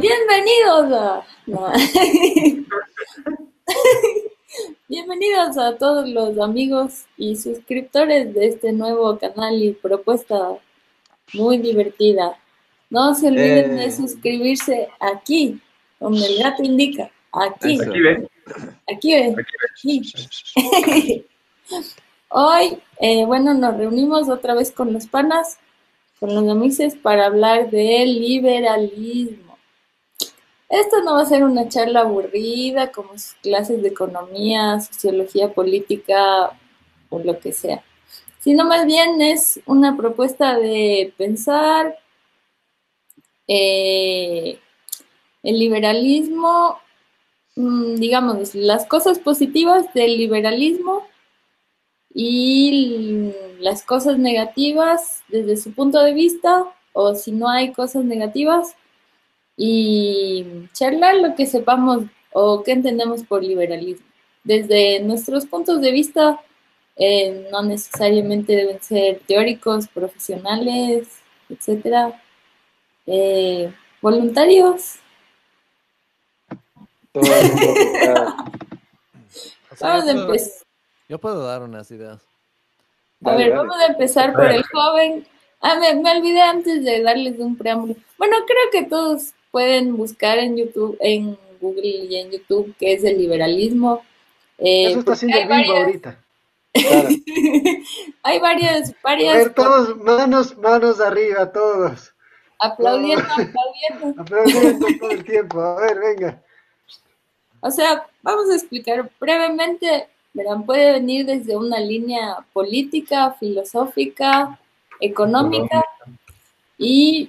Bienvenidos a... no. Bienvenidos a todos los amigos y suscriptores de este nuevo canal y propuesta muy divertida. No se olviden de suscribirse aquí, donde el gato indica. Aquí. Aquí ve. Aquí ve. Aquí. Hoy, bueno, nos reunimos otra vez con los panas, con los amices, para hablar del liberalismo. Esto no va a ser una charla aburrida como sus clases de economía, sociología política o lo que sea, sino más bien es una propuesta de pensar eh, el liberalismo, digamos, las cosas positivas del liberalismo y las cosas negativas desde su punto de vista, o si no hay cosas negativas, y charlar lo que sepamos o qué entendemos por liberalismo. Desde nuestros puntos de vista, no necesariamente deben ser teóricos, profesionales, etcétera, voluntarios. Todo el mundo está... O sea, Vamos a empezar. yo puedo dar unas ideas. A ver, vamos a empezar por el joven. Me olvidé antes de darles un preámbulo. Bueno, creo que todos pueden buscar en YouTube, en Google y en YouTube qué es el liberalismo. Eso está haciendo el Bimbo ahorita. Claro. Hay varias. A ver, todos, manos arriba, todos. Aplaudiendo. Aplaudiendo todo el tiempo. A ver, venga. O sea, vamos a explicar brevemente. Verán, puede venir desde una línea política, filosófica, económica y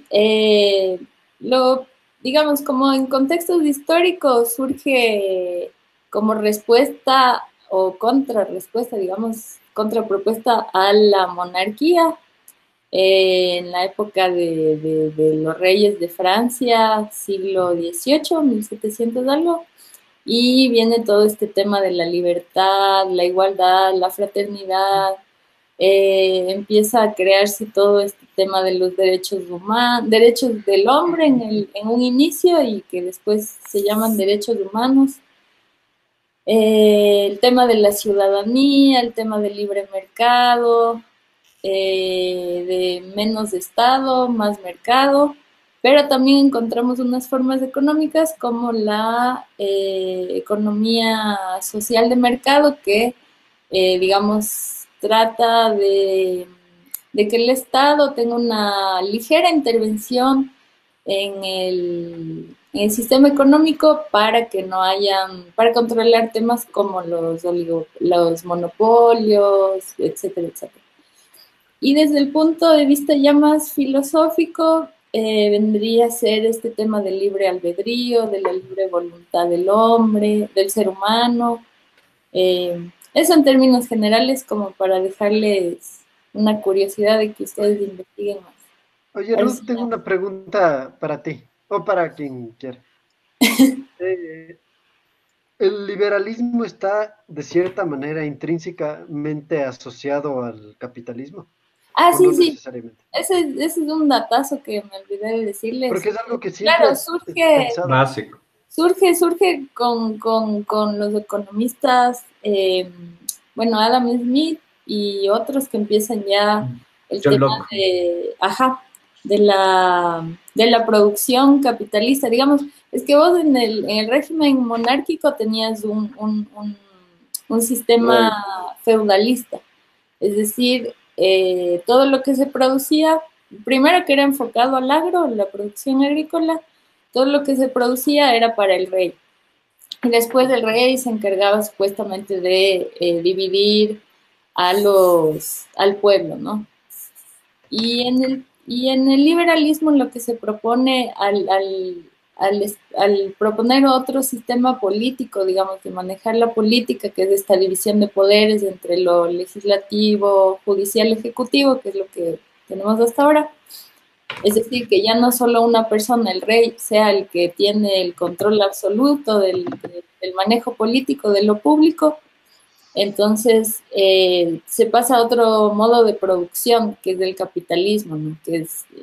digamos, como en contextos históricos surge como respuesta o contrarrespuesta, digamos, contrapropuesta a la monarquía en la época de los reyes de Francia, siglo XVIII, 1700 algo. Y viene todo este tema de la libertad, la igualdad, la fraternidad, empieza a crearse todo este tema de los derechos humanos, derechos del hombre en un inicio y que después se llaman derechos humanos. El tema de la ciudadanía, el tema del libre mercado, de menos Estado, más mercado. Pero también encontramos unas formas económicas como la economía social de mercado que, digamos, trata de que el Estado tenga una ligera intervención en el sistema económico para que no hayan, para controlar temas como los monopolios, etcétera, etcétera. Y desde el punto de vista ya más filosófico, vendría a ser este tema del libre albedrío, de la libre voluntad del hombre, del ser humano. Eso en términos generales, como para dejarles una curiosidad de que ustedes investiguen más. Oye, Ruth, tengo una pregunta para ti, o para quien quiera. ¿El liberalismo está, de cierta manera, intrínsecamente asociado al capitalismo? Ah, sí, no sí. Necesariamente. Ese es un datazo que me olvidé de decirles. Porque es algo que siempre básico. Surge con los economistas, bueno, Adam Smith y otros que empiezan ya el John tema Locke. de la producción capitalista. Digamos, es que vos en el régimen monárquico tenías un sistema feudalista, es decir, todo lo que se producía, primero que era enfocado al agro, la producción agrícola, todo lo que se producía era para el rey. Y después el rey se encargaba supuestamente de dividir al pueblo, ¿no? Y en el liberalismo lo que se propone al proponer otro sistema político, digamos, de manejar la política, que es esta división de poderes entre lo legislativo, judicial, ejecutivo, que es lo que tenemos hasta ahora. Es decir, que ya no solo una persona, el rey, sea el que tiene el control absoluto del manejo político de lo público, Entonces, se pasa a otro modo de producción, que es del capitalismo, ¿no?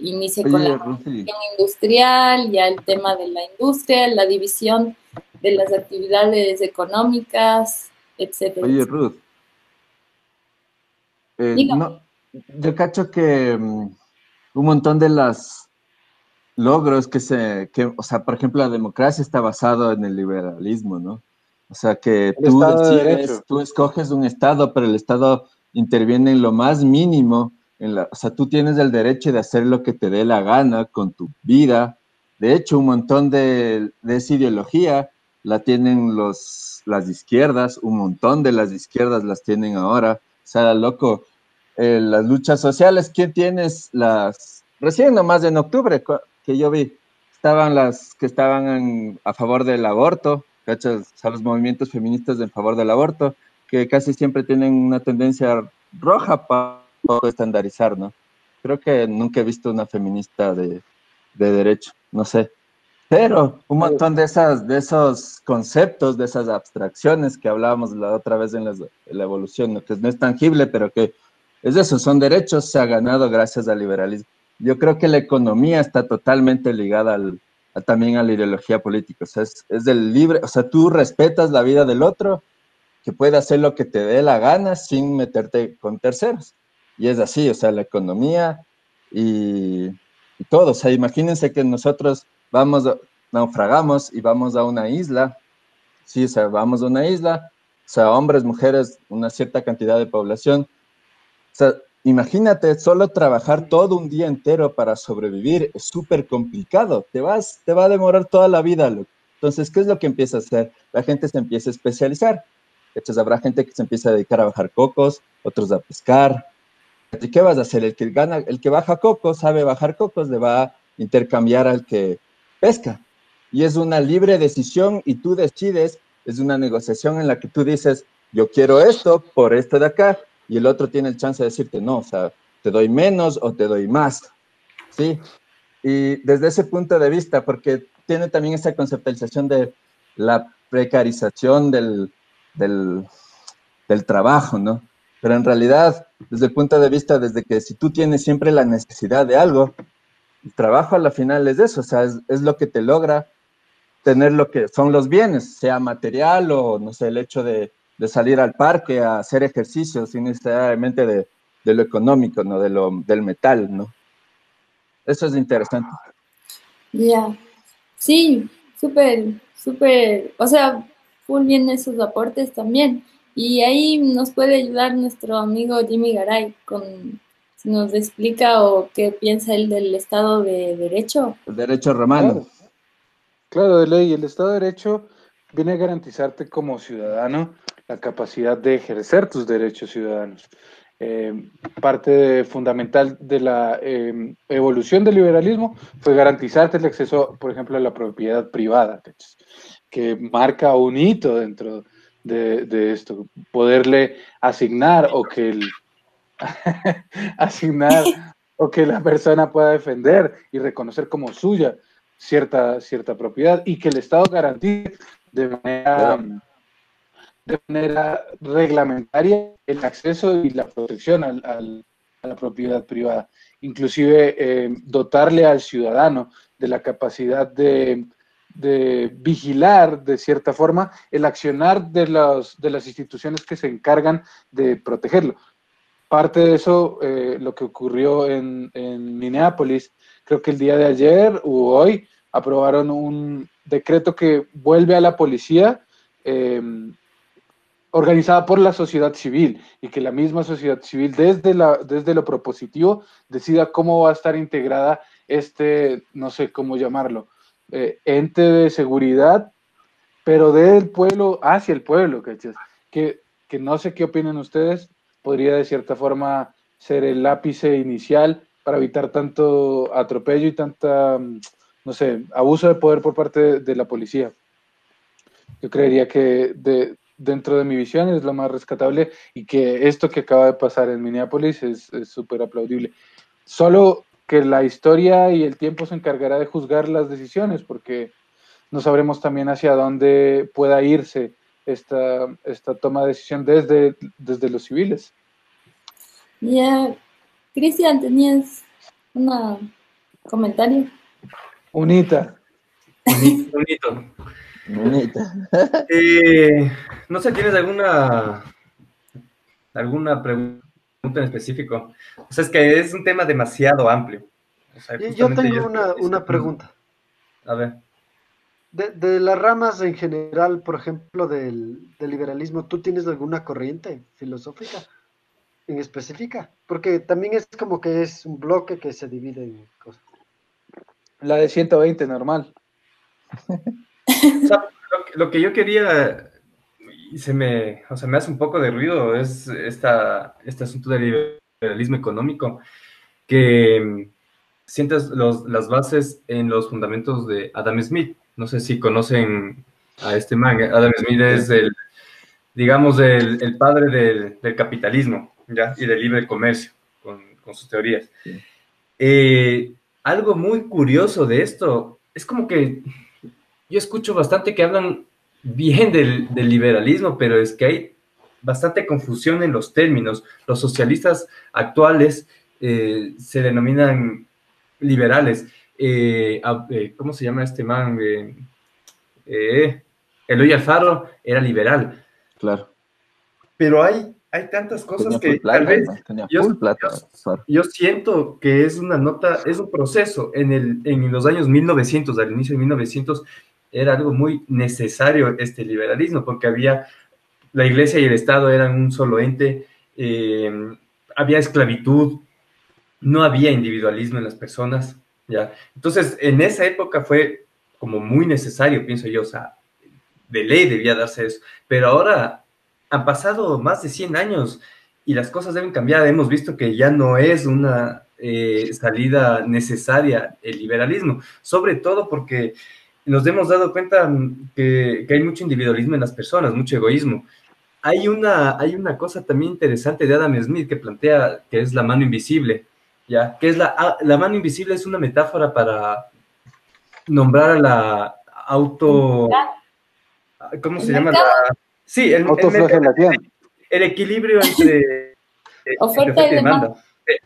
Inicia con la Oye, Rosy, revolución industrial, ya el tema de la industria, la división de las actividades económicas, etcétera, oye, etcétera. Ruth, Dígame. no, yo cacho que un montón de los logros o sea, por ejemplo, la democracia está basado en el liberalismo, ¿no? O sea, que El tú Estado de decides, Derecho. tú escoges un estado, pero el estado interviene en lo más mínimo, o sea, tú tienes el derecho de hacer lo que te dé la gana con tu vida. De hecho, un montón de esa ideología la tienen las izquierdas, un montón de las izquierdas las tienen ahora. O sea, loco, las luchas sociales, ¿quién tienes recién nomás en octubre, que yo vi, estaban las que estaban a favor del aborto, ¿cachas? O sea, los movimientos feministas en favor del aborto, que casi siempre tienen una tendencia roja para estandarizar, ¿no? Creo que nunca he visto una feminista de derecho, no sé. Pero un montón de esos conceptos, de esas abstracciones que hablábamos la otra vez en la evolución, ¿no? Que no es tangible, pero que es eso, son derechos, se ha ganado gracias al liberalismo. Yo creo que la economía está totalmente ligada también a la ideología política. O sea, es del libre, o sea, tú respetas la vida del otro, que puede hacer lo que te dé la gana sin meterte con terceros. Y es así, o sea, la economía y todo. O sea, imagínense que nosotros naufragamos y vamos a una isla, sí, o sea, vamos a una isla, o sea, hombres, mujeres, una cierta cantidad de población. O sea, imagínate solo trabajar todo un día entero para sobrevivir, es súper complicado, te va a demorar toda la vida, loco. Entonces, ¿qué es lo que empieza a hacer? La gente se empieza a especializar. Entonces, habrá gente que se empieza a dedicar a bajar cocos, otros a pescar. ¿Y qué vas a hacer? El que baja cocos, sabe bajar cocos, le va a intercambiar al que pesca. Y es una libre decisión y tú decides, es una negociación en la que tú dices, yo quiero esto por esto de acá, y el otro tiene el chance de decirte, no, o sea, te doy menos o te doy más, ¿sí? Y desde ese punto de vista, porque tiene también esa conceptualización de la precarización del, del trabajo, ¿no? Pero en realidad, desde el punto de vista, desde que si tú tienes siempre la necesidad de algo, el trabajo a la final es eso, o sea, es lo que te logra tener lo que son los bienes, sea material o, no sé, el hecho de salir al parque a hacer ejercicio sin necesariamente de lo económico, ¿no? Del metal, ¿no? Eso es interesante. Ya. Sí, súper, súper, o sea, full bien esos aportes también. Y ahí nos puede ayudar nuestro amigo Jimmy Garay si nos explica o qué piensa él del Estado de Derecho. El derecho romano. Claro, claro, de ley. El Estado de Derecho viene a garantizarte como ciudadano la capacidad de ejercer tus derechos ciudadanos. Fundamental de la evolución del liberalismo fue garantizarte el acceso, por ejemplo, a la propiedad privada, que marca un hito dentro de esto, poderle asignar o que asignar o que la persona pueda defender y reconocer como suya cierta propiedad y que el Estado garantice de manera, Claro. de manera reglamentaria el acceso y la protección a la propiedad privada. Inclusive dotarle al ciudadano de la capacidad de vigilar de cierta forma el accionar de las instituciones que se encargan de protegerlo. Parte de eso, lo que ocurrió en Minneapolis, creo que el día de ayer o hoy aprobaron un decreto que vuelve a la policía eh, organizada por la sociedad civil y que la misma sociedad civil desde lo propositivo decida cómo va a estar integrada no sé cómo llamarlo, ente de seguridad, pero del pueblo hacia el pueblo, ¿cachas? Que no sé qué opinan ustedes, podría de cierta forma ser el ápice inicial para evitar tanto atropello y tanta, no sé, abuso de poder por parte de la policía. Yo creería que dentro de mi visión es lo más rescatable y que esto que acaba de pasar en Minneapolis es súper aplaudible. Solo que la historia y el tiempo se encargará de juzgar las decisiones, porque no sabremos también hacia dónde pueda irse esta toma de decisión desde los civiles. Ya, Cristian, ¿tenías un comentario? UNITA. Bonito. Bonita. No sé, ¿tienes alguna pregunta en específico? O sea, es que es un tema demasiado amplio. O sea, Yo justamente tengo una pregunta. A ver. De las ramas en general, por ejemplo, del liberalismo, ¿tú tienes alguna corriente filosófica en específica? Porque también es como que es un bloque que se divide en cosas. La de 120, normal. O sea, lo que yo quería, y o sea, me hace un poco de ruido, es este asunto del liberalismo económico, que sientes las bases en los fundamentos de Adam Smith. No sé si conocen a este man. Adam Smith es digamos, el padre del capitalismo, ¿ya? Y del libre comercio, con sus teorías. Sí. Algo muy curioso de esto, es como que yo escucho bastante que hablan bien del liberalismo, pero es que hay bastante confusión en los términos. Los socialistas actuales se denominan liberales. ¿Cómo se llama este man? Eloy Alfaro era liberal. Claro. Pero hay tantas cosas Tenía que full tal plata, vez ¿no? Tenía yo, full plata. yo siento que es una nota, es un proceso. En los años 1900, al inicio de 1900, era algo muy necesario este liberalismo, porque la iglesia y el Estado eran un solo ente, había esclavitud, no había individualismo en las personas, ¿ya? Entonces, en esa época fue como muy necesario, pienso yo, o sea, de ley debía darse eso, pero ahora han pasado más de 100 años y las cosas deben cambiar. Hemos visto que ya no es una salida necesaria el liberalismo, sobre todo porque nos hemos dado cuenta que hay mucho individualismo en las personas, mucho egoísmo. Hay una cosa también interesante de Adam Smith que plantea que es la mano invisible, ¿ya? Que es la mano invisible es una metáfora para nombrar a la auto... ¿Cómo El se llama? mercado, Sí, Autoflagelación. el equilibrio entre oferta oferta y y demanda. demanda,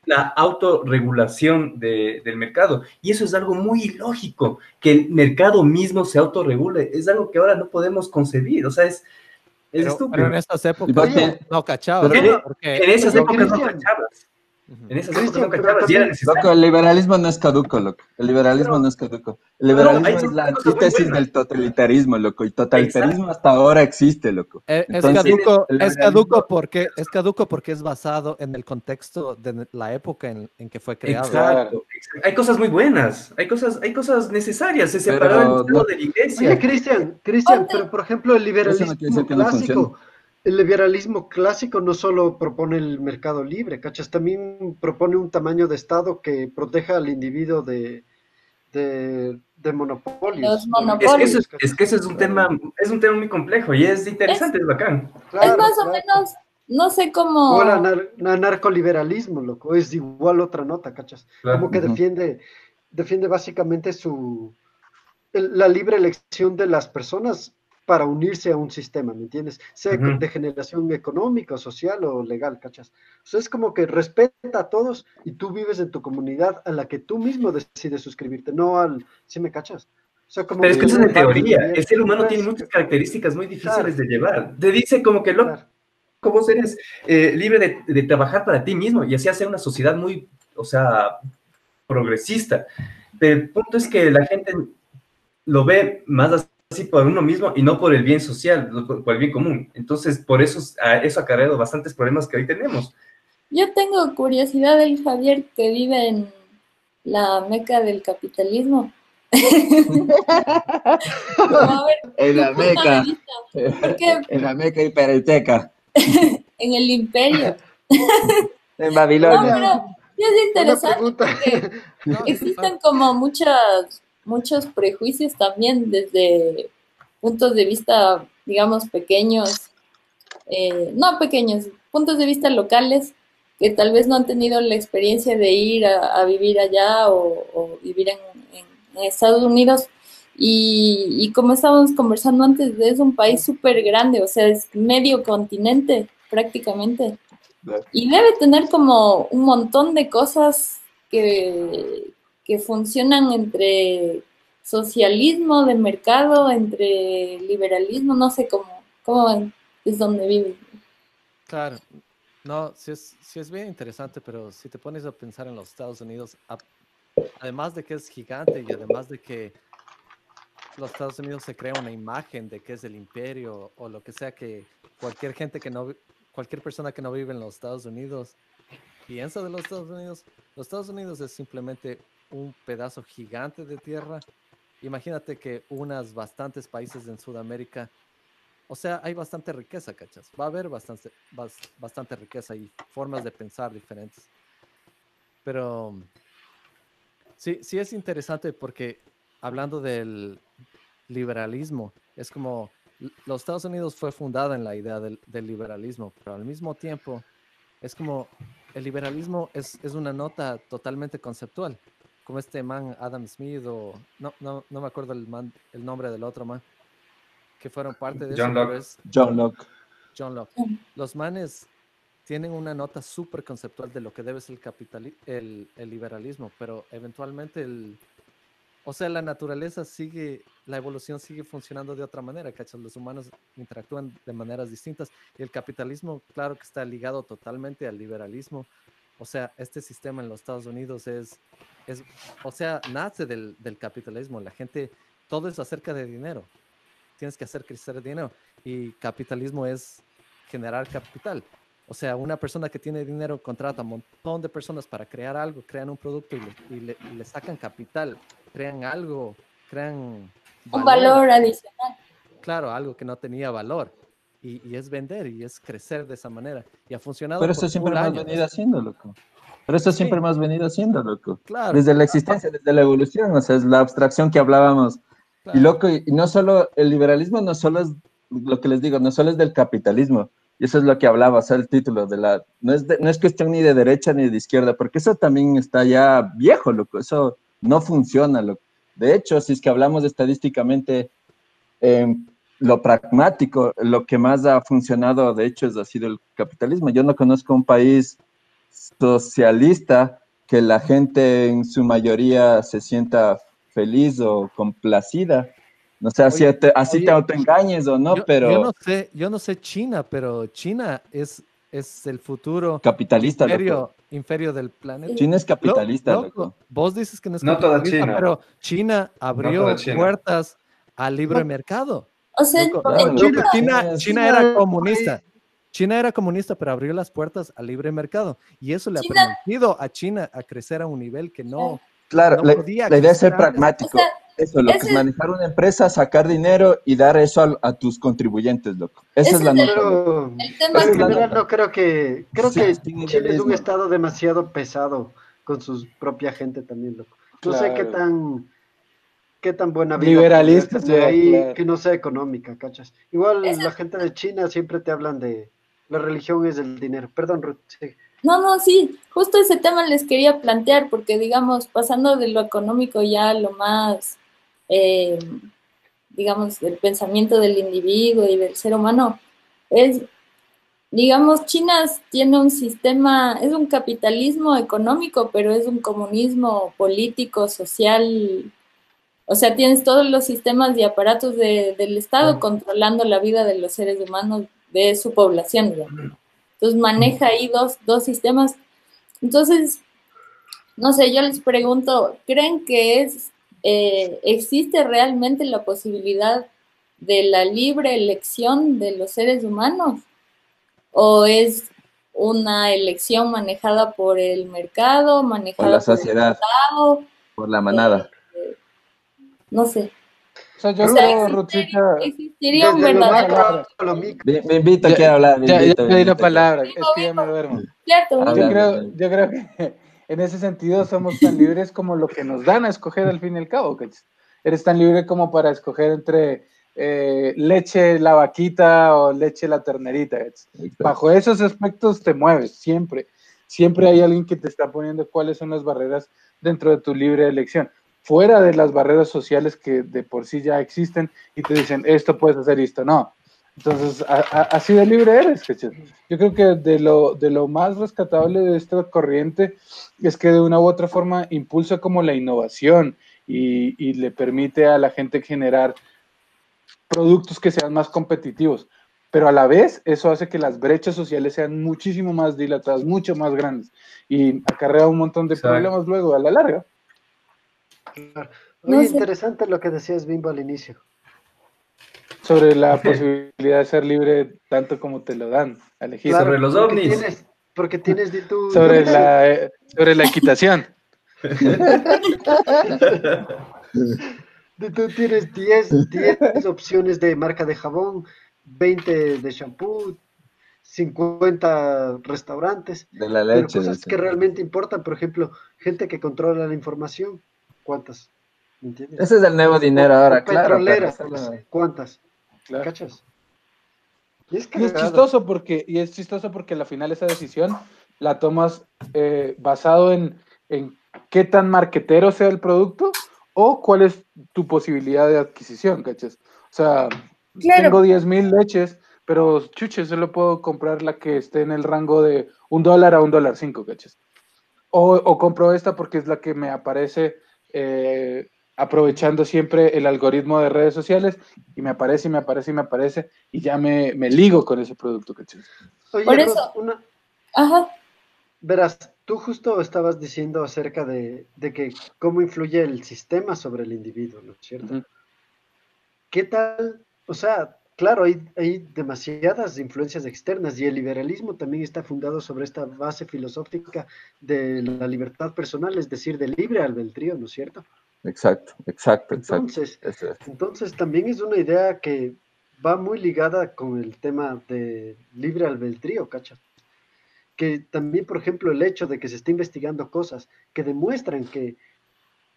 la autorregulación del mercado. Y eso es algo muy ilógico, que el mercado mismo se autorregule. Es algo que ahora no podemos concebir, o sea, es Pero estúpido. en estas Y épocas Oye, no cachabas, pero- ¿no? En, Porque en esas Oye, épocas no Cristian, cachabas. ujú. En esas épocas no Cristian, pero cachabas y era también, necesario. Loco, el liberalismo no es caduco, loco. El liberalismo no es caduco. El No, hay liberalismo es la muchas cosas muy antítesis buenas. del totalitarismo, loco. Y Exacto. totalitarismo hasta ahora existe, loco. Es Entonces, caduco, el es liberalismo, caduco porque es basado en el contexto de la época en que fue creado. Exacto. Hay cosas muy buenas, hay cosas necesarias. Se separó el pero Estado no, de la oye, iglesia. Cristian, Ponte, pero por ejemplo, eso no quiere decir que no funcione. el liberalismo clásico no solo propone el mercado libre, ¿cachas? También propone un tamaño de Estado que proteja al individuo de los monopolios, de Es que monopolios. eso oligopolios, es, es ¿cachas? que ese es un tema muy complejo y es Es, interesante, es bacán. es Claro, más o claro. menos, no sé O el cómo, anarcoliberalismo, loco, es igual otra nota, ¿cachas? Claro. Como que Ujú. defiende básicamente la libre elección de las personas para unirse a un sistema, ¿me entiendes? Sea Ujú. de generación económica, social o legal, ¿cachas? O sea, es como que respeta a todos y tú vives en tu comunidad a la que tú mismo decides suscribirte, no al, ¿sí me cachas? O sea, como Pero es que que eso no es el en bando teoría. El invierno. ser humano tiene Pues, muchas características muy difíciles claro, de llevar. Te dice como que, loco, claro. vos eres libre de trabajar para ti mismo y así hacer una sociedad muy, o sea, progresista. Pero el punto es que la gente lo ve más así por uno mismo y no por el bien social, por el bien común. Entonces, por eso eso ha acarreado bastantes problemas que hoy tenemos. yo tengo curiosidad del Javier que vive en la meca del capitalismo. Como a ver, En tu la punto de Meca, vista, porque en la Meca hipereteca, en el imperio. en No, Babilonia. pero sí es Una interesante pregunta. porque No, existen como muchos prejuicios también desde puntos de vista, digamos, pequeños, no pequeños, puntos de vista locales que tal vez no han tenido la experiencia de ir a vivir allá o vivir en Estados Unidos, Y como estábamos conversando antes, es un país súper grande, o sea, es medio continente prácticamente. Y debe tener como un montón de cosas que funcionan entre socialismo de mercado, entre liberalismo, no sé cómo es donde vive. Claro, no, sí es bien interesante, pero si te pones a pensar en los Estados Unidos, además de que es gigante y además de que los Estados Unidos se crea una imagen de que es el imperio o lo que sea que cualquier gente que no, cualquier persona que no vive en los Estados Unidos piensa de los Estados Unidos es simplemente un pedazo gigante de tierra. Imagínate que unas bastantes países en Sudamérica, o sea, hay bastante riqueza, ¿cachas? Va a haber bastante riqueza y formas de pensar diferentes. Pero sí es interesante porque hablando del liberalismo, es como los Estados Unidos fue fundada en la idea del liberalismo, pero al mismo tiempo es como el liberalismo es una nota totalmente conceptual, como este man Adam Smith o no me acuerdo el nombre del otro man, que fueron parte de eso, John pero Locke. es John Locke. John Locke. Los manes tienen una nota súper conceptual de lo que debe ser el liberalismo, pero eventualmente o sea, la naturaleza la evolución sigue funcionando de otra manera, ¿cachas? Los humanos interactúan de maneras distintas y el capitalismo, claro que está ligado totalmente al liberalismo. O sea, este sistema en los Estados Unidos o sea, nace del capitalismo. La gente, todo es acerca de dinero. Tienes que hacer crecer el dinero y capitalismo es generar capital. O sea, una persona que tiene dinero contrata a un montón de personas para crear algo, crean un producto y le sacan capital, crean algo, crean Un valor. valor adicional. Claro, algo que no tenía valor. Y es vender y es crecer de esa manera. Y ha funcionado Pero por eso siempre full hemos años. venido haciendo, loco. Pero eso siempre Sí, hemos venido haciendo, loco. claro, Desde la existencia, desde la evolución, o sea, es la abstracción que hablábamos. Y claro. loco, y no solo, el liberalismo no solo es, lo que les digo, no solo es del capitalismo. Y eso es lo que hablaba, o sea, el título no es cuestión ni de derecha ni de izquierda, porque eso también está ya viejo, loco. Eso no funciona, loco. De hecho, si es que hablamos estadísticamente, lo pragmático, lo que más ha funcionado, de hecho, ha sido el capitalismo. Yo no conozco un país socialista que la gente en su mayoría se sienta feliz o complacida. No sé Oye, así te autoengañes o no, pero yo no sé China, pero China es el futuro capitalista, loco. imperio del planeta. China es capitalista, Loco, loco. vos dices que no es No toda capitalista, China. pero China No toda abrió China. puertas al libre No. mercado. O sea, Loco, Claro, en loco, China, China era es un comunista. país- China era comunista, pero abrió las puertas al libre mercado. Y eso le ha China, permitido a China a crecer a un nivel que no Claro, podía la idea es crecer ser antes. o sea, pragmático. Eso, lo que es ese, manejar una empresa, sacar dinero y dar eso a tus contribuyentes, loco. Esa es ese la es nota, loco. el tema Esa pero es en la general nota. no creo Sí, que sin Chile es un idealismo. estado demasiado pesado con su propia gente también, loco. No sé Claro. qué tan buena vida podrías Liberalista tener sea, ahí claro. que no sea económica, ¿cachas? Igual ese la gente de China siempre te hablan de la religión es el dinero. Perdón, Ruth, sí. No, sí, justo ese tema les quería plantear, porque digamos, pasando de lo económico ya a lo más, eh, digamos, del pensamiento del individuo y del ser humano, es, digamos, China tiene un sistema, es un capitalismo económico, pero es un comunismo político, social, o sea, tienes todos los sistemas y aparatos del Estado controlando la vida de los seres humanos, de su población, digamos. Entonces maneja ahí dos sistemas. Entonces, no sé, yo les pregunto, ¿creen que existe realmente la posibilidad de la libre elección de los seres humanos? ¿O es una elección manejada por el mercado, Por la manejada por el sociedad, Estado? por la Eh, manada. no sé. O sea, O yo sea, creo, Rutzita, existiría un Desde lo la verdadero... macro palabra. a lo micro. Me invito, Ya, quiero hablar, ya me le di la invito, quiero. palabra, es que ya me duermo. Cierto, Habla, habla, habla. Yo creo que en ese sentido somos tan libres como lo que nos dan a escoger al fin y al cabo. ¿Cachai? Eres tan libre como para escoger entre leche la vaquita o leche la ternerita. ¿Cachai? Bajo esos aspectos te mueves, siempre. Siempre hay alguien que te está poniendo cuáles son las barreras dentro de tu libre elección. fuera de las barreras sociales que de por sí ya existen y te dicen, esto puedes hacer y esto no. Entonces, así de libre eres, ¿cachai? Yo creo que de lo más rescatable de esta corriente es que de una u otra forma impulsa como la innovación y le permite a la gente generar productos que sean más competitivos, pero a la vez eso hace que las brechas sociales sean muchísimo más dilatadas, mucho más grandes, y acarrea un montón de Exacto. problemas luego a la larga. Claro. No Oye, sé. interesante lo que decías, Bimbo, al inicio. Sobre la posibilidad de ser libre tanto como te lo dan a elegir. Claro, Sobre los ovnis. porque tienes de tu Sobre la equitación. tú tienes 10 opciones de marca de jabón, 20 de shampoo, 50 restaurantes, De la pero leche, cosas que dicen. realmente importan, por ejemplo, gente que controla la información, ¿cuántas? ¿Me entiendes? Ese es el nuevo dinero O ahora, claro, pero petroleras, solo... ¿cuántas? Claro. ¿Cachas? Y es Y es cagado. chistoso porque al final esa decisión la tomas basado en qué tan marquetero sea el producto o cuál es tu posibilidad de adquisición, ¿cachas? O sea, tengo Claro, 10,000 leches, pero chuche, solo puedo comprar la que esté en el rango de $1 a $1.05, ¿cachas? O compro esta porque es la que me aparece aprovechando siempre el algoritmo de redes sociales y me aparece y me aparece y me aparece y ya me ligo con ese producto, ¿cachai? Oye, por Ruth, eso, ajá, verás, tú justo estabas diciendo acerca de que cómo influye el sistema sobre el individuo, ¿no es cierto? Uh-huh. ¿Qué tal? O sea, claro, hay demasiadas influencias externas y el liberalismo también está fundado sobre esta base filosófica de la libertad personal, es decir, del libre albedrío, ¿no es cierto? Exacto, exacto, exacto. Entonces, Eso es. entonces también es una idea que va muy ligada con el tema de libre albedrío, ¿cachas? Que también, por ejemplo, el hecho de que se esté investigando cosas que demuestran que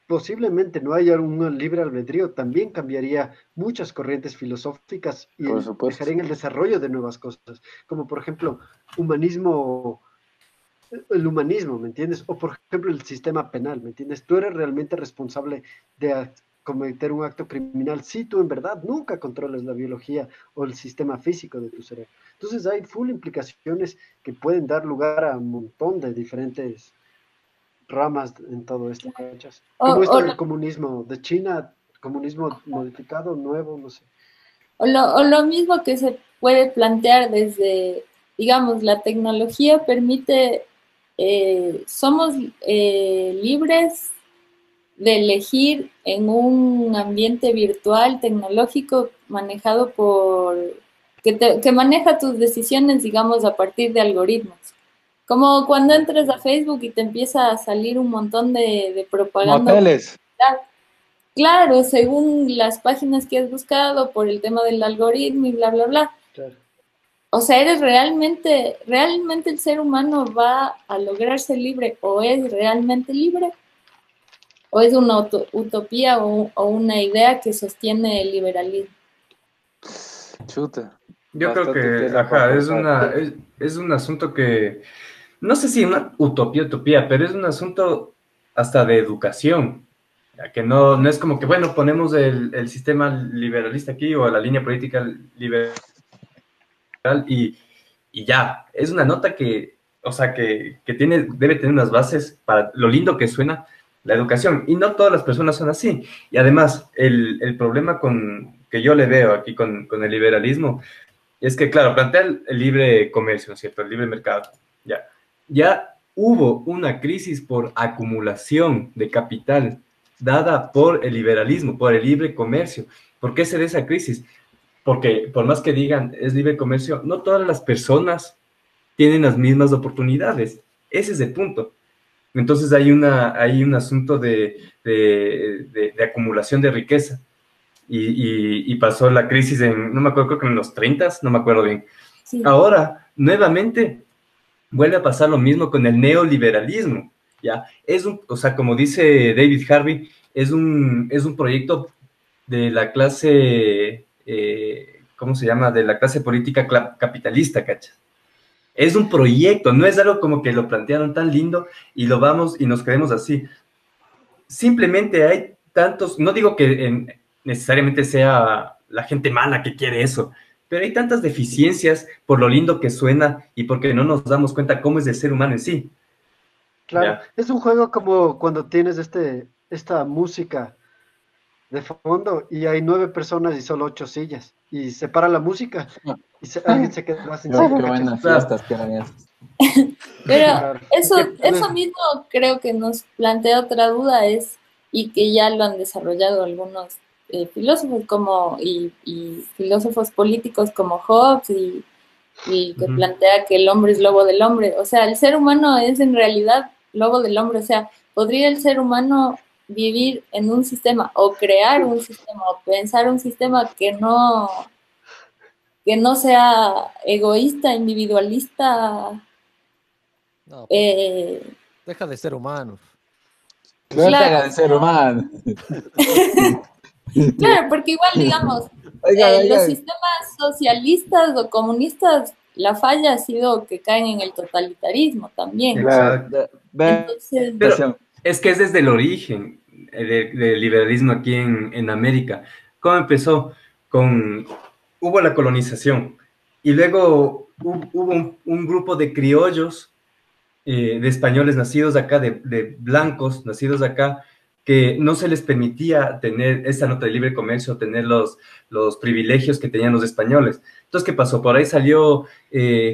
posiblemente no haya un libre albedrío, también cambiaría muchas corrientes filosóficas y Por supuesto. dejaría en el desarrollo de nuevas cosas, como por ejemplo humanismo, el humanismo, ¿me entiendes? O por ejemplo el sistema penal, ¿me entiendes? Tú eres realmente responsable de cometer un acto criminal si tú en verdad nunca controlas la biología o el sistema físico de tu cerebro. Entonces hay full implicaciones que pueden dar lugar a un montón de diferentes ramas en todo esto, ¿cachas? o, Como o esto lo, del comunismo de China, comunismo modificado, nuevo, no sé. o lo mismo que se puede plantear desde, digamos, la tecnología permite, somos libres de elegir en un ambiente virtual tecnológico manejado que maneja tus decisiones, digamos, a partir de algoritmos. Como cuando entras a Facebook y te empieza a salir un montón de propaganda. Moteles. Claro, según las páginas que has buscado, por el tema del algoritmo y bla, bla, bla. Claro. O sea, ¿eres realmente el ser humano va a lograr ser libre o es realmente libre? ¿O es una utopía o una idea que sostiene el liberalismo? Chuta. Yo creo Bastante que, tela para ajá, cortar. es un asunto que, no sé si una utopía, pero es un asunto hasta de educación, ya que no es como que, bueno, ponemos el sistema liberalista aquí o la línea política liberal y, y ya, es una nota que, o sea, que debe tener unas bases para lo lindo que suena la educación, y no todas las personas son así, y además, el problema que yo le veo aquí con el liberalismo es que, claro, plantea el libre comercio, ¿no es cierto? El libre mercado. Ya hubo una crisis por acumulación de capital dada por el liberalismo, por el libre comercio. ¿Por qué se da esa crisis? Porque por más que digan es libre comercio, no todas las personas tienen las mismas oportunidades. Ese es el punto. Entonces hay un asunto de acumulación de riqueza. Y pasó la crisis no me acuerdo, creo que en los 30, no me acuerdo bien. Sí. Ahora, nuevamente, vuelve a pasar lo mismo con el neoliberalismo, ¿ya? O sea, como dice David Harvey, es un proyecto de la clase, ¿cómo se llama? De la clase política capitalista, ¿cacha? Es un proyecto, no es algo como que lo plantearon tan lindo y lo vamos y nos quedemos así. Simplemente hay tantos, no digo que necesariamente sea la gente mala que quiere eso, pero hay tantas deficiencias por lo lindo que suena y porque no nos damos cuenta cómo es el ser humano en sí. Claro, ¿Ya? es un juego como cuando tienes esta música de fondo y hay 9 personas y solo 8 sillas. Y se para la música y alguien se queda sin silla, Qué ¿cachas? buenas Claro. fiestas que eran esas. Pero Claro. eso mismo creo que nos plantea otra duda y que ya lo han desarrollado algunos filósofos y filósofos políticos como Hobbes y que Ujú. plantea que el hombre es lobo del hombre. O sea, el ser humano es en realidad lobo del hombre. O sea, ¿podría el ser humano vivir en un sistema o crear un sistema o pensar un sistema que no sea egoísta, individualista? No, pues, Eh, deja de ser humano. Suerte claro, al ser humano. claro, porque igual, digamos, Oigan, los oigan. sistemas socialistas o comunistas, la falla ha sido que caen en el totalitarismo también. Exacto. Entonces, Pero es que es desde el origen del liberalismo aquí en América. ¿Cómo empezó? Hubo la colonización y luego hubo un grupo de criollos, de españoles nacidos acá, de blancos nacidos acá, que no se les permitía tener esa nota de libre comercio, tener los privilegios que tenían los españoles. Entonces, ¿qué pasó? Por ahí salió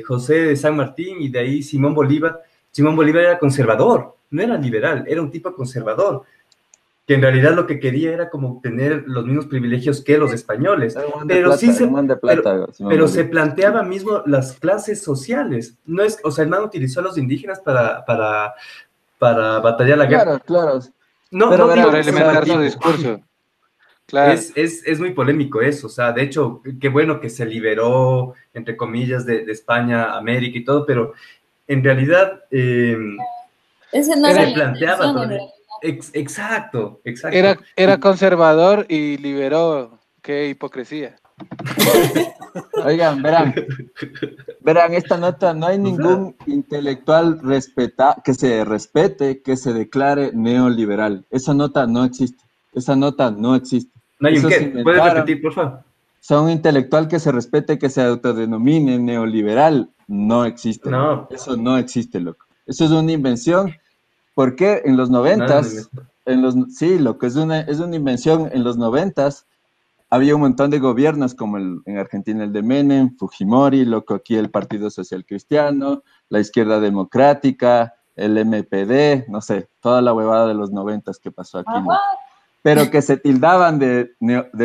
José de San Martín y de ahí Simón Bolívar. Simón Bolívar era conservador, no era liberal, era un tipo conservador, que en realidad lo que quería era como tener los mismos privilegios que los españoles, Era un man de pero sí plata, era un man de plata, Simón pero se Bolívar. planteaba mismo las clases sociales. No es, o sea, el man utilizó a los indígenas para batallar la guerra. Claro, claro. No, Pero no digo Para verán, que o sea un sea, mal alimentar su tipo. discurso. Claro. Es muy polémico eso. O sea, de hecho, qué bueno que se liberó, entre comillas, de España, América y todo, pero en realidad esa no era se la planteaba intención en todo. realidad. Exacto, exacto. Era conservador y liberó. Qué hipocresía. oigan, verán, esta nota, no hay O sea, ningún intelectual que se respete, que se declare neoliberal. Esa nota no existe. Esa nota no existe. no hay un Eso qué. se ¿Puedes inventaron. repetir, por favor? O sea, un intelectual que se respete, que se autodenomine neoliberal, no existe, loco. No, Eso no existe, loco. Eso es una invención. Porque en los nada me noventas, meto. sí, lo que es una invención, en los noventas había un montón de gobiernos, como en Argentina el de Menem, Fujimori, loco, aquí el Partido Social Cristiano, la Izquierda Democrática, el MPD, no sé, toda la huevada de los noventas que pasó aquí, Ajá. loco. Pero que se tildaban de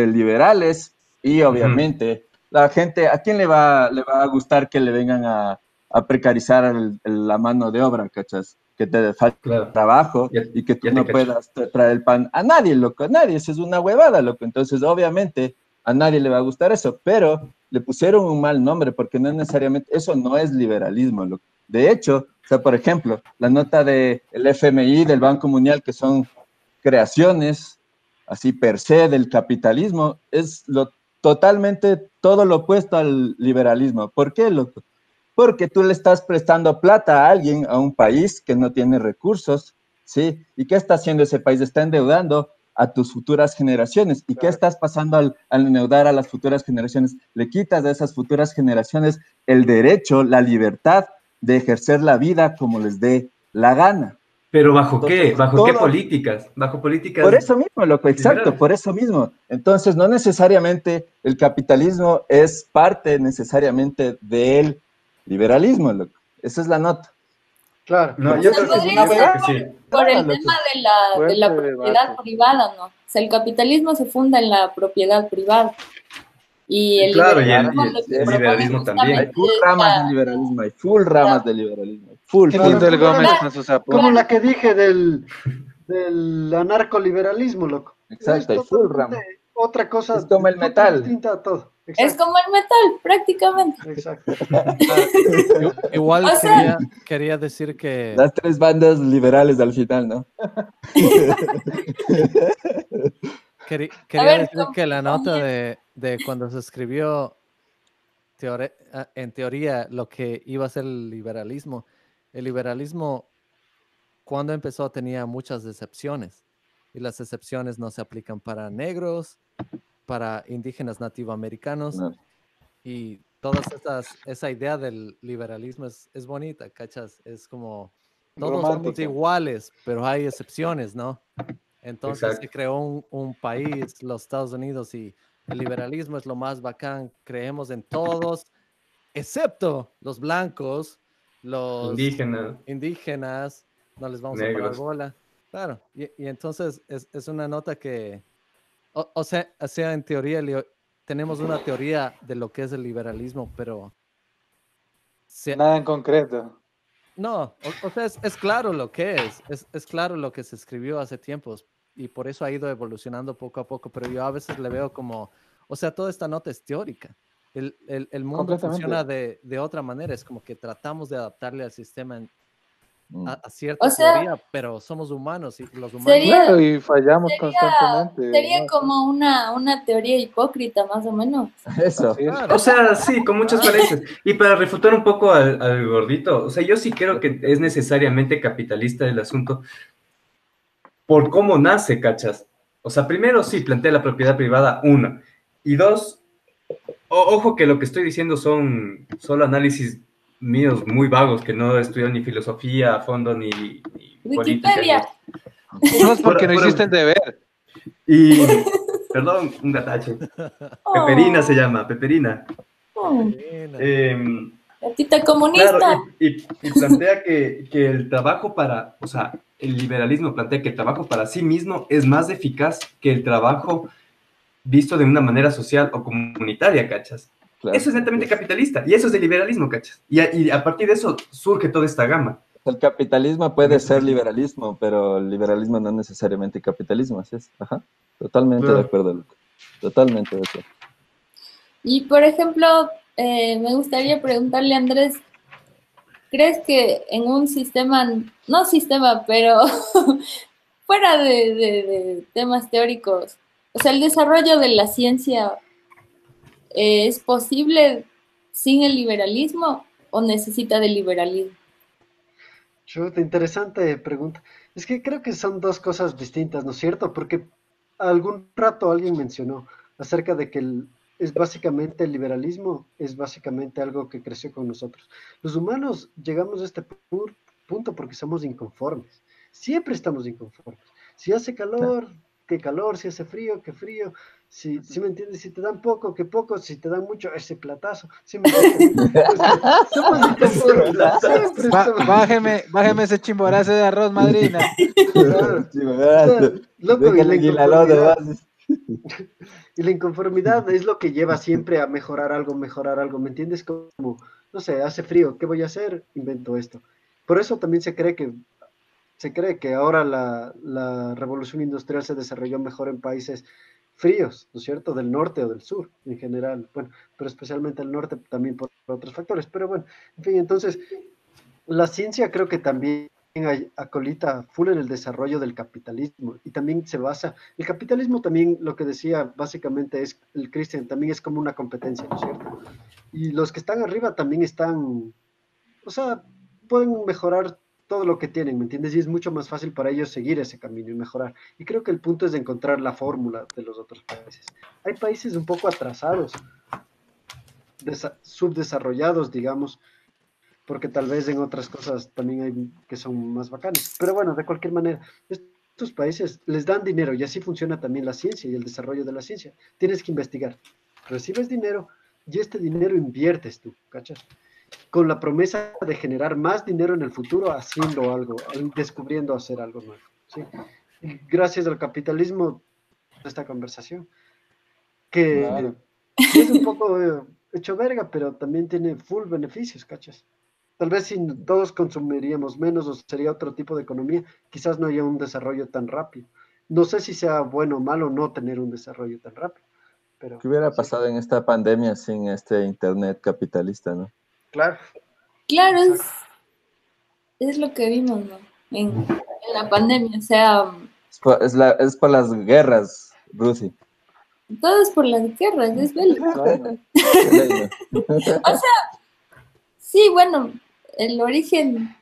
liberales y Ujú. obviamente la gente, ¿a quién le va a gustar que le vengan a precarizar la mano de obra, cachas? Que te falta Claro, trabajo ya, y que tú ya te no cacho. puedas traer el pan a nadie, loco, a nadie, eso es una huevada, loco. Entonces, obviamente, a nadie le va a gustar eso, pero le pusieron un mal nombre porque no necesariamente, eso no es liberalismo, loco. De hecho, o sea, por ejemplo, la nota del FMI, del Banco Mundial, que son creaciones, así per se, del capitalismo, es totalmente todo lo opuesto al liberalismo. ¿Por qué, loco? Porque tú le estás prestando plata a alguien, a un país que no tiene recursos, ¿sí? ¿Y qué está haciendo ese país? Está endeudando a tus futuras generaciones. ¿Y qué estás pasando al endeudar a las futuras generaciones? Le quitas a esas futuras generaciones el derecho, la libertad de ejercer la vida como les dé la gana. Pero ¿bajo qué? Entonces, ¿Bajo qué todo, políticas? Bajo por políticas eso mismo, loco, exacto, liberales. por eso mismo. Entonces, no necesariamente el capitalismo es parte necesariamente del liberalismo, loco. Esa es la nota. Claro. No, O yo sea, creo que sí, podría yo creo ser que sí. por Huevada, el tema loco. de la Fuerte propiedad debate. privada, ¿no? O sea, el capitalismo se funda en la propiedad privada y el Claro, y Claro, liberalismo el, lo y que el eso propone liberalismo mismo. también. Hay justamente full es ramas de liberalismo, hay full ramas de liberalismo, hay full, Qué full. lindo Claro, el Gómez claro, con sus como apuntes. la que dije del anarcoliberalismo, loco. Es Exacto, hay full totalmente rama. otra Es cosa, como el súper metal. distinta a todo. es Exacto, como el metal, prácticamente. exacto. Ah, igual O sea, quería decir que Las tres bandas liberales al final, ¿no? a quería ver, decir que la nota comienza. de cuando se escribió en teoría lo que iba a ser el liberalismo cuando empezó tenía muchas decepciones. y las excepciones no se aplican para negros, para indígenas nativoamericanos. No. Y todas esa idea del liberalismo es bonita, ¿cachas? Es como todos somos Romántica. iguales, pero hay excepciones, ¿no? Entonces Exacto. se creó un país, los Estados Unidos, y el liberalismo es lo más bacán. Creemos en todos, excepto los blancos, los Indígena, indígenas, no les vamos a parar negros. bola. Claro, y entonces es una nota que, o sea, en teoría tenemos una teoría de lo que es el liberalismo, pero Nada en concreto. no, o sea, es claro lo que es claro lo que se escribió hace tiempos y por eso ha ido evolucionando poco a poco, pero yo a veces le veo como, o sea, toda esta nota es teórica. El mundo Completamente. funciona de otra manera, es como que tratamos de adaptarle al sistema Mm. a cierta O sea, teoría, pero somos humanos y los humanos... sería, Claro, y fallamos constantemente. sería ¿no? como una teoría hipócrita, más o menos. Eso. Así es. Claro. O sea, sí, con muchas falencias. Y para refutar un poco al gordito, o sea, yo sí creo que es necesariamente capitalista el asunto por cómo nace, ¿cachas? O sea, primero sí, plantea la propiedad privada, una. Y dos, ojo que lo que estoy diciendo son solo análisis míos muy vagos, que no estudio ni filosofía a fondo, ni política. Wikipedia. No es porque no Pura- hiciste el deber. Y, perdón, un gatache. Peperina se llama, Peperina. Oh, gatita comunista. Claro, y plantea que el trabajo para, o sea, el liberalismo plantea que el trabajo para sí mismo es más eficaz que el trabajo visto de una manera social o comunitaria, ¿cachas? Claro. Eso es netamente capitalista, y eso es el liberalismo, ¿cachas? Y a partir de eso surge toda esta gama. El capitalismo puede ser liberalismo, pero el liberalismo no es necesariamente capitalismo, así es. Ajá. Totalmente Claro. de acuerdo, Luca. Totalmente de acuerdo. Y por ejemplo, me gustaría preguntarle a Andrés, ¿crees que en un sistema, no sistema, pero fuera de temas teóricos, o sea, el desarrollo de la ciencia es posible sin el liberalismo o necesita del liberalismo? Chuta, interesante pregunta. Es que creo que son dos cosas distintas, ¿no es cierto? Porque algún rato alguien mencionó acerca de que es básicamente el liberalismo, es básicamente algo que creció con nosotros. Los humanos llegamos a este punto porque somos inconformes. Siempre estamos inconformes. Si hace calor, qué calor, si hace frío, qué frío. Si me entiendes, si te dan poco, qué poco, si te dan mucho, ese platazo. ¿Sí me entiendes? Pues, somos inconformes. Siempre estamos... Bájeme ese chimborazo de arroz, madrina. Claro. Sí, O sea, loco, y la inconformidad, y la inconformidad es lo que lleva siempre a mejorar algo, ¿me entiendes? Como, no sé, hace frío, ¿qué voy a hacer? Invento esto. Por eso también se cree que ahora la revolución industrial se desarrolló mejor en países fríos, ¿no es cierto? Del norte o del sur en general, bueno, pero especialmente el norte también por otros factores. Pero bueno, en fin, entonces, la ciencia creo que también acolita full en el desarrollo del capitalismo y también se basa, el capitalismo también lo que decía básicamente es, el Christian también es como una competencia, ¿no es cierto? Y los que están arriba también están, o sea, pueden mejorar todo lo que tienen, ¿me entiendes? Y es mucho más fácil para ellos seguir ese camino y mejorar. Y creo que el punto es de encontrar la fórmula de los otros países. Hay países un poco atrasados, subdesarrollados, digamos, porque tal vez en otras cosas también hay que son más bacanas. Pero bueno, de cualquier manera, estos países les dan dinero y así funciona también la ciencia y el desarrollo de la ciencia. Tienes que investigar, recibes dinero y este dinero inviertes tú, ¿cachas? Con la promesa de generar más dinero en el futuro haciendo algo, descubriendo hacer algo nuevo, ¿sí? Y gracias al capitalismo, esta conversación, que Claro. es un poco hecho verga, pero también tiene full beneficios, ¿cachas? Tal vez si todos consumiríamos menos o sería otro tipo de economía, quizás no haya un desarrollo tan rápido. No sé si sea bueno o malo no tener un desarrollo tan rápido, pero ¿Qué hubiera sí, pasado en esta pandemia sin este internet capitalista, no? claro. Claro, Exacto. es lo que vimos, ¿no? En la pandemia, o sea, Es por las guerras, Rusi. todo es por las guerras, es bélico. Claro. O sea, sí, bueno, el origen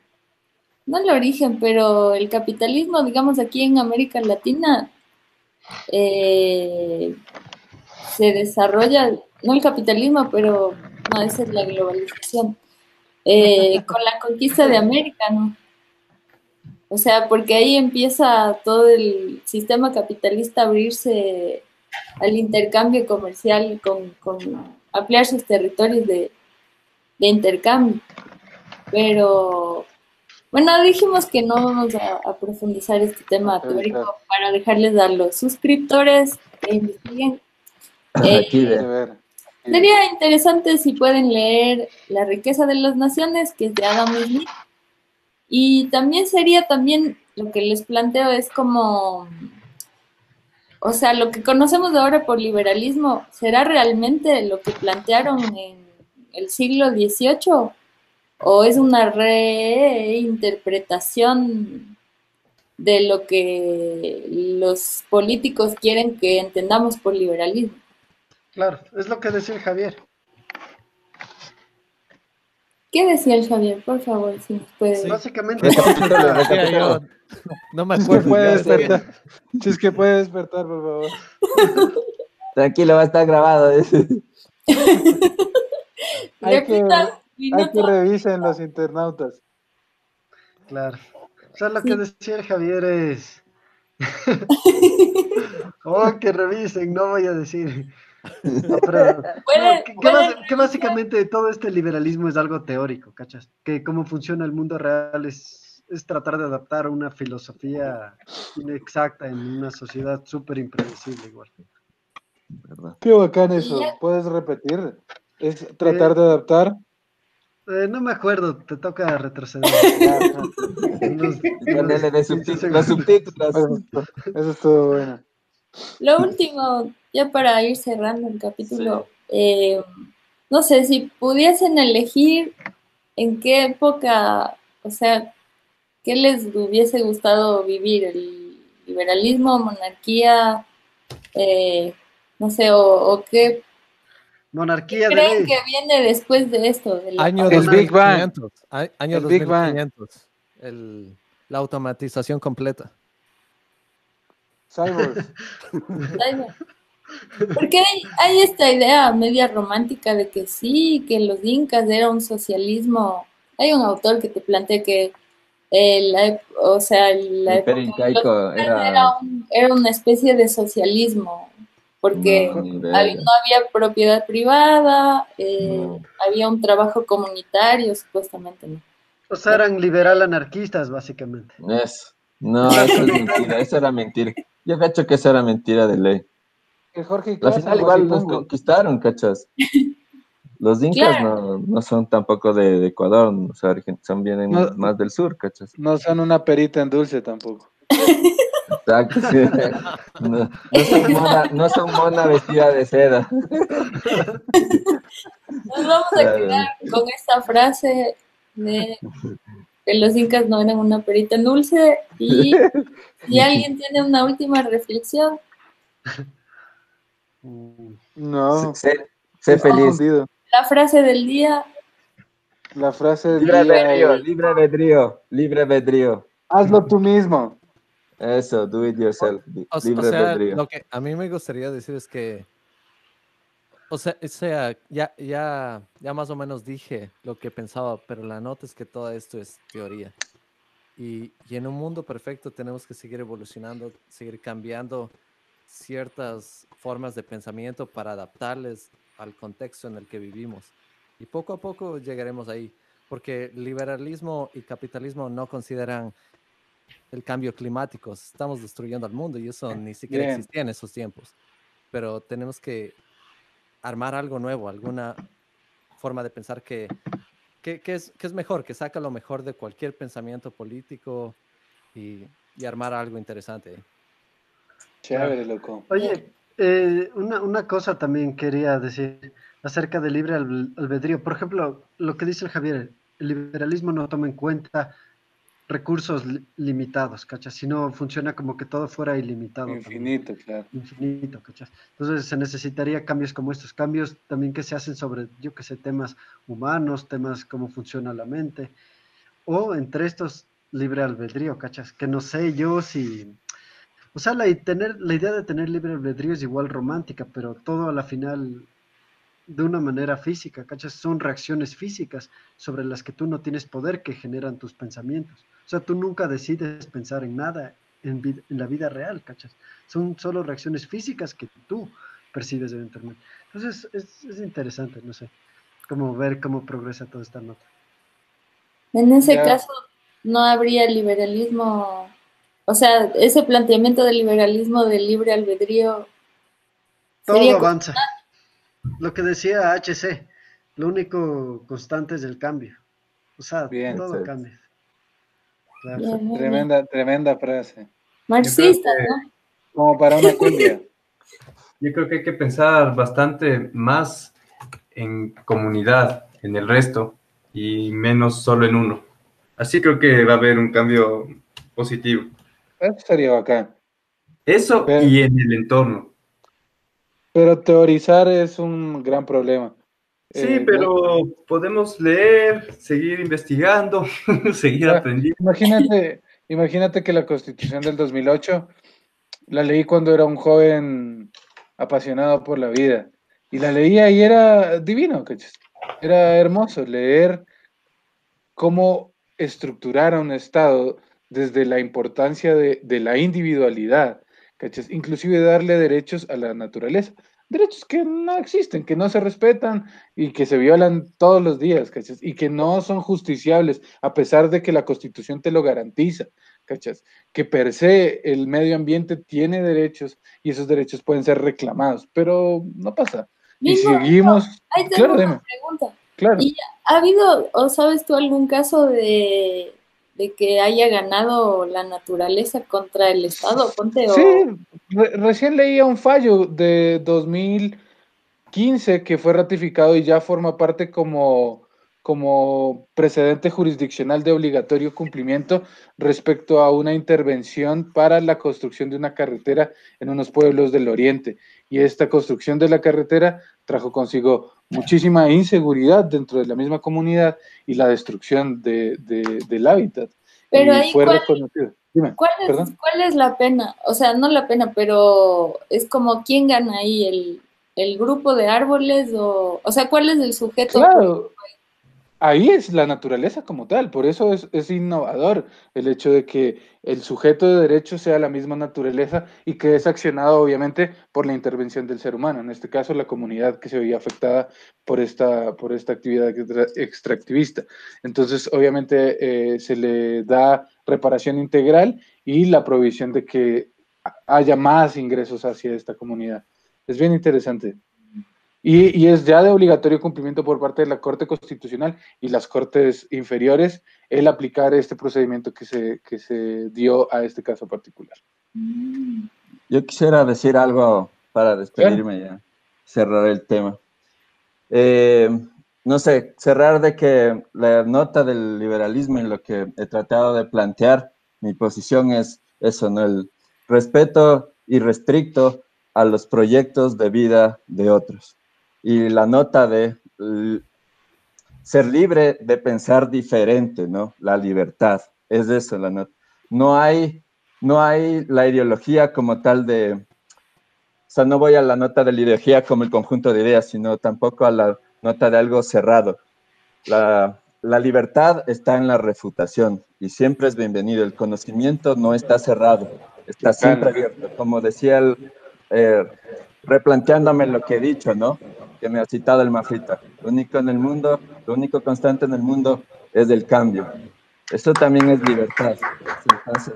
no el origen, pero el capitalismo, digamos, aquí en América Latina, eh, se desarrolla, no el capitalismo, pero no, esa es la globalización, con la conquista de América, ¿no? O sea, porque ahí empieza todo el sistema capitalista a abrirse al intercambio comercial con ampliar sus territorios de intercambio. Pero bueno, dijimos que no vamos a profundizar este tema Revisar. teórico para dejarles a los suscriptores que investiguen. Aquí De ve. ver. Sería interesante si pueden leer La riqueza de las naciones, que es de Adam Smith. Y también sería también lo que les planteo es como, o sea, lo que conocemos ahora por liberalismo, ¿será realmente lo que plantearon en el siglo XVIII? ¿O es una reinterpretación de lo que los políticos quieren que entendamos por liberalismo? Claro, es lo que decía el Javier. ¿Qué decía el Javier? Por favor, si nos puede... Básicamente, Recapitúlalo, Decía yo, recapitúlalo. no me Si es que acuerdo. puede Ya sé. despertar. Si es que puede despertar, por favor. Tranquilo, va a estar grabado. Hay que, Repita, hay que minuto. revisen los internautas. claro. O sea, lo que Sí. decía el Javier es... Oh, que revisen, no voy a decir. No, pero no, ¿Puede, puede que básicamente todo este liberalismo es algo teórico, ¿cachas? Que cómo funciona el mundo real es tratar de adaptar una filosofía inexacta en una sociedad súper impredecible igual. ¿Verdad? Qué bacán Y ya, eso. ¿Puedes repetir? Es tratar de Eh, adaptar. no me acuerdo, te toca retroceder Ya, Y ponerle de 15 los segundos. subtítulos. eso estuvo bueno. lo último, ya para ir cerrando el Sí. capítulo, no sé, si pudiesen elegir en qué época, o sea, ¿qué les hubiese gustado vivir? ¿El liberalismo, monarquía, eh, no sé, o qué Monarquía de creen ley. que viene después de esto, de la Año El Big Bang. 2500. Año El Big Bang. 2500. La automatización completa. Cyborgs. pantalla? Porque hay esta idea media romántica de que sí, que los incas era un socialismo. Hay un autor que te plantea que o sea, El la Imperio época de los incaico incas era. era una especie de socialismo, porque No, ni verga. no había propiedad privada, No. había un trabajo comunitario, supuestamente, ¿no? O sea, eran liberal anarquistas, básicamente. Eso. No, eso es mentira. Eso era mentira. Yo cacho que eso era mentira de ley. El Jorge Al Glass en final igual los Guasipungu. conquistaron, ¿cachas? Los incas Claro, no son tampoco de Ecuador, o sea, son No, vienen más del sur, ¿cachas? no son una perita en dulce tampoco. Exacto. No son mona vestida de seda. nos vamos a quedar Claro. con esta frase de que los incas no eran una perita en dulce y si alguien tiene una última reflexión, No, Sé estoy feliz. confundido. la frase del día, La frase del Libre día albedrío, es: libre albedrío, libre albedrío. hazlo tú mismo. Eso, do it yourself, O libre sea, albedrío. lo que a mí me gustaría decir es que, ya más o menos dije lo que pensaba, pero la nota es que todo esto es teoría. Y en un mundo perfecto tenemos que seguir evolucionando, seguir cambiando ciertas formas de pensamiento para adaptarles al contexto en el que vivimos. Y poco a poco llegaremos ahí, porque liberalismo y capitalismo no consideran el cambio climático. Estamos destruyendo al mundo y eso ni siquiera Bien. existía en esos tiempos. Pero tenemos que armar algo nuevo, alguna forma de pensar que es mejor, que saca lo mejor de cualquier pensamiento político y armar algo interesante. Chévere, loco. Oye, una cosa también quería decir acerca del libre albedrío. Por ejemplo, lo que dice el Javier, el liberalismo no toma en cuenta recursos limitados, ¿cachas? Sino funciona como que todo fuera ilimitado también, Infinito, claro. infinito, ¿cachas? Entonces se necesitaría cambios como estos, cambios también que se hacen sobre, yo qué sé, temas humanos, temas cómo funciona la mente, o entre estos libre albedrío, ¿cachas? Que no sé yo si... O sea, la idea de tener libre albedrío es igual romántica, pero todo a la final de una manera física, ¿cachas? Son reacciones físicas sobre las que tú no tienes poder que generan tus pensamientos. O sea, tú nunca decides pensar en nada en la vida real, ¿cachas? Son solo reacciones físicas que tú percibes eventualmente. Entonces, es interesante, no sé, cómo ver cómo progresa toda esta nota. En ese Ya, caso, no habría liberalismo, o sea, ese planteamiento del liberalismo del libre albedrío Todo sería avanza. Lo que decía HC, lo único constante es el cambio. O sea, bien, todo Exacto. cambia. Claro. bien, bien, bien. tremenda frase. Yo creo Marxista, que, ¿no? Como para una cumbia. yo creo que hay que pensar bastante más en comunidad, en el resto, y menos solo en uno. Así creo que va a haber un cambio positivo. Eso sería bacán. Eso Pero, y en el entorno. pero teorizar es un gran problema. Sí, No, pero podemos leer, seguir investigando, seguir ya, aprendiendo. imagínate que la Constitución del 2008 la leí cuando era un joven apasionado por la vida. Y la leía y era divino, ¿cachai? Era hermoso leer cómo estructurar a un Estado desde la importancia de la individualidad, ¿cachai? Inclusive darle derechos a la naturaleza, derechos que no existen, que no se respetan y que se violan todos los días, ¿cachai? Y que no son justiciables, a pesar de que la Constitución te lo garantiza, ¿cachai? Que per se el medio ambiente tiene derechos y esos derechos pueden ser reclamados, pero no pasa. Y Mismo, seguimos, ahí tengo claro, una dime, pregunta. claro. ¿Y ha habido, o sabes tú, algún caso de que haya ganado la naturaleza contra el Estado? Ponte Sí, o... recién leía un fallo de 2015 que fue ratificado y ya forma parte como precedente jurisdiccional de obligatorio cumplimiento respecto a una intervención para la construcción de una carretera en unos pueblos del oriente. Y esta construcción de la carretera trajo consigo muchísima inseguridad dentro de la misma comunidad y la destrucción del hábitat. Pero Y ahí, fue reconocido. Dime, perdón. ¿cuál es la pena? O sea, no la pena, pero es como quién gana ahí, el grupo de árboles o sea, ¿cuál es el sujeto político? Claro, ahí es la naturaleza como tal, por eso es innovador el hecho de que el sujeto de derecho sea la misma naturaleza y que es accionado obviamente por la intervención del ser humano, en este caso la comunidad que se veía afectada por esta actividad extractivista. Entonces, obviamente se le da reparación integral y la provisión de que haya más ingresos hacia esta comunidad. Es bien interesante. Y es ya de obligatorio cumplimiento por parte de la Corte Constitucional y las Cortes inferiores el aplicar este procedimiento que se dio a este caso particular. Yo quisiera decir algo para Claro. despedirme ya, cerrar el tema. Eh, no sé, cerrar de que la nota del liberalismo en lo que he tratado de plantear, mi posición es eso, ¿no? El respeto irrestricto a los proyectos de vida de otros. Y la nota de ser libre de pensar diferente, ¿no? La libertad, es eso la nota. No hay, no hay la ideología como tal de, o sea, no voy a la nota de la ideología como el conjunto de ideas, sino tampoco a la nota de algo cerrado. La libertad está en la refutación y siempre es bienvenido. El conocimiento no está cerrado, está siempre Bacán. abierto. Como decía eh, replanteándome lo que he dicho, ¿no? Que me ha citado el Mafrita. Lo único en el mundo, lo único constante en el mundo es el cambio. Eso también es libertad. Entonces,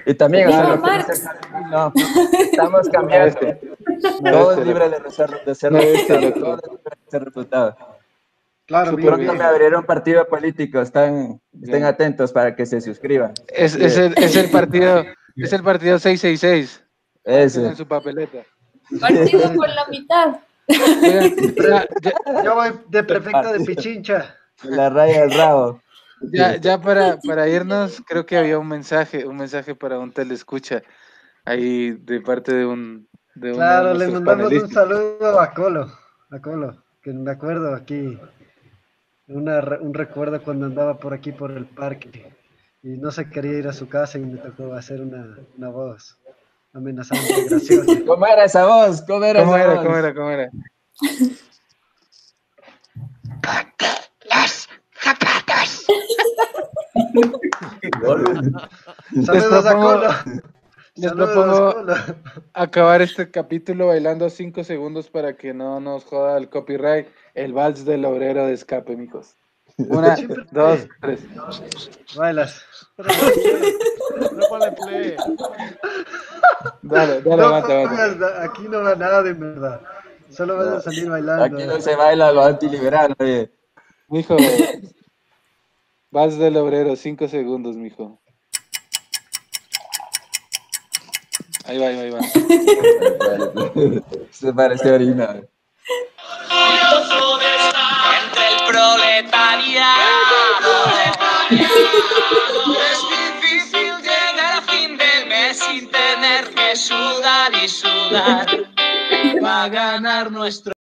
y también, o sea, ¡Viva lo que dice Marx! Carlos, no, estamos No cambiando. este, no Todo es este, libre loco. de ser No este, refutado. Todo loco. es libre de ser refutado. Claro, Súper bien, Pronto me bien. bien. abriré un partido político. Estén Bien. atentos para que se suscriban. Así Es el partido 666. Márquenlo en ese. su papeleta. Partido por la mitad. Oigan, Yo voy de prefecto de Partido Pichincha. de la raya del rabo. ya para irnos, creo que había un mensaje para un telescucha ahí de parte de uno de Claro, le nuestros mandamos un panelistas. saludo a Colo, que me acuerdo aquí, un recuerdo cuando andaba por aquí por el parque. y no se quería ir a su casa y me tocó hacer una voz amenazante, graciosa. ¿Cómo era esa voz? ¿Cómo era ¿Cómo esa era? voz? ¿Cómo era? ¿Cómo era? Saludos a propongo- Colo. Les Saludos, propongo Colo. acabar este capítulo bailando 5 segundos para que no nos joda el copyright. El vals del obrero de escape, mijos. 1, Siempre 2, 3. bailas. Pero ponle play. Dale, No aguanta. pongas, aquí no va nada de verdad. Solo vas a salir bailando. Aquí no se baila lo antiliberal, oye. Mijo, vals del obrero, 5 segundos, mijo. Ahí va. Se parece orina. Entre el proletariado. Es difícil llegar a fin de mes sin tener que sudar y sudar para ganar nuestro